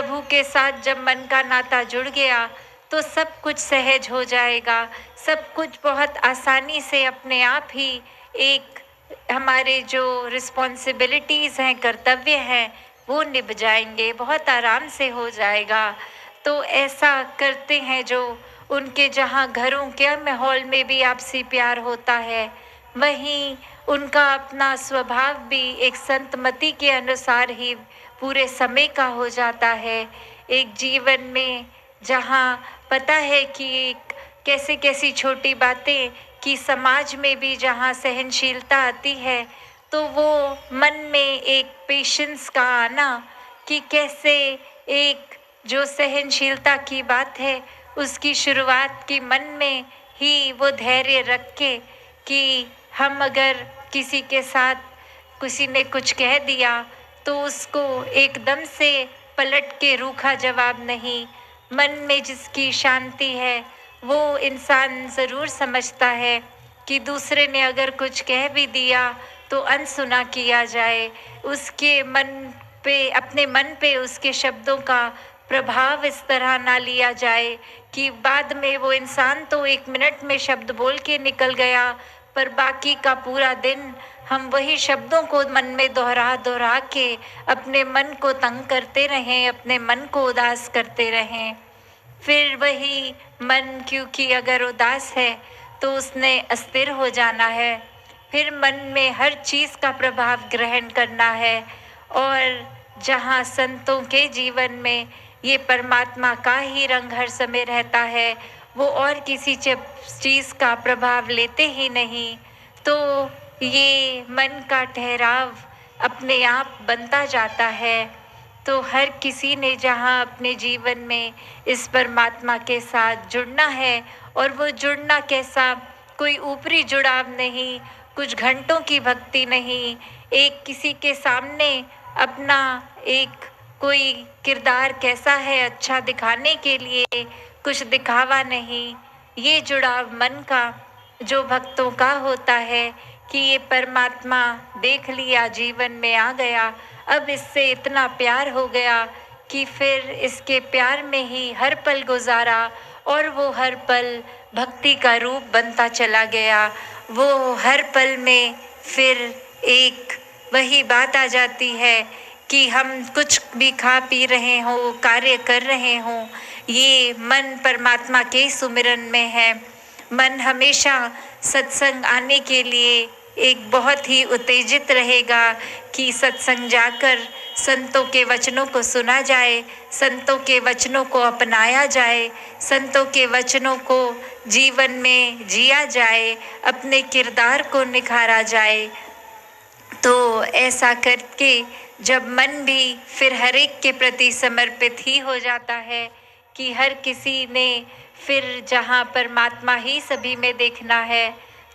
प्रभु के साथ जब मन का नाता जुड़ गया तो सब कुछ सहज हो जाएगा, सब कुछ बहुत आसानी से अपने आप ही एक हमारे जो रिस्पॉन्सिबिलिटीज़ हैं, कर्तव्य हैं, वो निभ जाएंगे, बहुत आराम से हो जाएगा। तो ऐसा करते हैं जो उनके जहाँ घरों के माहौल में भी आपसी प्यार होता है, वहीं उनका अपना स्वभाव भी एक संतमति के अनुसार ही पूरे समय का हो जाता है। एक जीवन में जहाँ पता है कि कैसे कैसी छोटी बातें कि समाज में भी जहाँ सहनशीलता आती है, तो वो मन में एक पेशेंस का आना कि कैसे एक जो सहनशीलता की बात है उसकी शुरुआत की मन में ही वो धैर्य रख के कि हम अगर किसी के साथ किसी ने कुछ कह दिया तो उसको एकदम से पलट के रूखा जवाब नहीं, मन में जिसकी शांति है वो इंसान ज़रूर समझता है कि दूसरे ने अगर कुछ कह भी दिया तो अनसुना किया जाए, उसके मन पे अपने मन पे उसके शब्दों का प्रभाव इस तरह ना लिया जाए कि बाद में वो इंसान तो 1 मिनट में शब्द बोल के निकल गया, पर बाकी का पूरा दिन हम वही शब्दों को मन में दोहरा दोहरा के अपने मन को तंग करते रहें, अपने मन को उदास करते रहें। फिर वही मन क्योंकि अगर उदास है तो उसने अस्थिर हो जाना है, फिर मन में हर चीज़ का प्रभाव ग्रहण करना है। और जहाँ संतों के जीवन में ये परमात्मा का ही रंग हर समय रहता है, वो और किसी चीज़ का प्रभाव लेते ही नहीं, तो ये मन का ठहराव अपने आप बनता जाता है। तो हर किसी ने जहाँ अपने जीवन में इस परमात्मा के साथ जुड़ना है, और वो जुड़ना कैसा, कोई ऊपरी जुड़ाव नहीं, कुछ घंटों की भक्ति नहीं, एक किसी के सामने अपना एक कोई किरदार कैसा है अच्छा दिखाने के लिए कुछ दिखावा नहीं, ये जुड़ाव मन का जो भक्तों का होता है कि ये परमात्मा देख लिया, जीवन में आ गया, अब इससे इतना प्यार हो गया कि फिर इसके प्यार में ही हर पल गुजारा, और वो हर पल भक्ति का रूप बनता चला गया। वो हर पल में फिर एक वही बात आ जाती है कि हम कुछ भी खा पी रहे हों, कार्य कर रहे हों, ये मन परमात्मा के सुमिरन में है। मन हमेशा सत्संग आने के लिए एक बहुत ही उत्तेजित रहेगा कि सत्संग जाकर संतों के वचनों को सुना जाए, संतों के वचनों को अपनाया जाए, संतों के वचनों को जीवन में जिया जाए, अपने किरदार को निखारा जाए। तो ऐसा करके जब मन भी फिर हर एक के प्रति समर्पित ही हो जाता है कि हर किसी ने फिर जहाँ परमात्मा ही सभी में देखना है,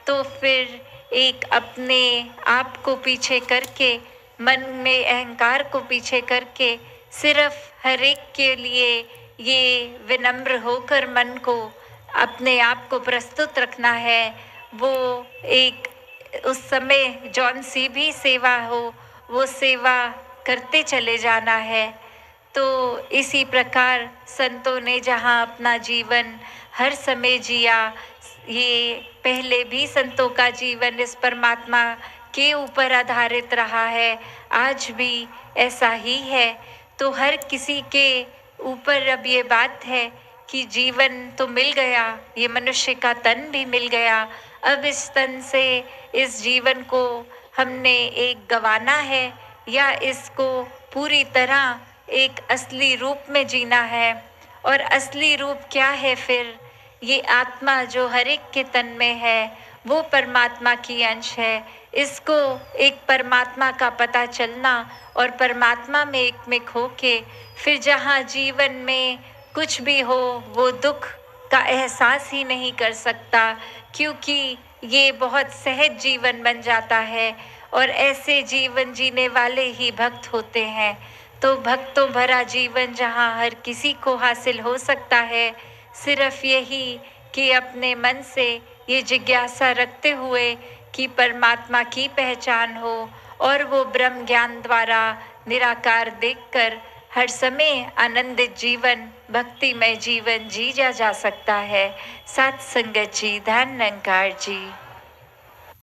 तो फिर एक अपने आप को पीछे करके, मन में अहंकार को पीछे करके सिर्फ हर एक के लिए ये विनम्र होकर मन को अपने आप को प्रस्तुत रखना है। वो एक उस समय जौन सी भी सेवा हो वो सेवा करते चले जाना है। तो इसी प्रकार संतों ने जहाँ अपना जीवन हर समय जिया, ये पहले भी संतों का जीवन इस परमात्मा के ऊपर आधारित रहा है, आज भी ऐसा ही है। तो हर किसी के ऊपर अब ये बात है कि जीवन तो मिल गया, ये मनुष्य का तन भी मिल गया, अब इस तन से इस जीवन को हमने एक गंवाना है या इसको पूरी तरह एक असली रूप में जीना है। और असली रूप क्या है फिर? ये आत्मा जो हर एक के तन में है वो परमात्मा की अंश है। इसको एक परमात्मा का पता चलना और परमात्मा में एक में खो के फिर जहाँ जीवन में कुछ भी हो वो दुख का एहसास ही नहीं कर सकता, क्योंकि ये बहुत सहज जीवन बन जाता है और ऐसे जीवन जीने वाले ही भक्त होते हैं। तो भक्तों भरा जीवन जहाँ हर किसी को हासिल हो सकता है, सिर्फ यही कि अपने मन से ये जिज्ञासा रखते हुए कि परमात्मा की पहचान हो और वो ब्रह्म ज्ञान द्वारा निराकार देखकर हर समय आनंदित जीवन, भक्तिमय जीवन जिया जा सकता है। सत्संगत जी, धन निरंकार जी।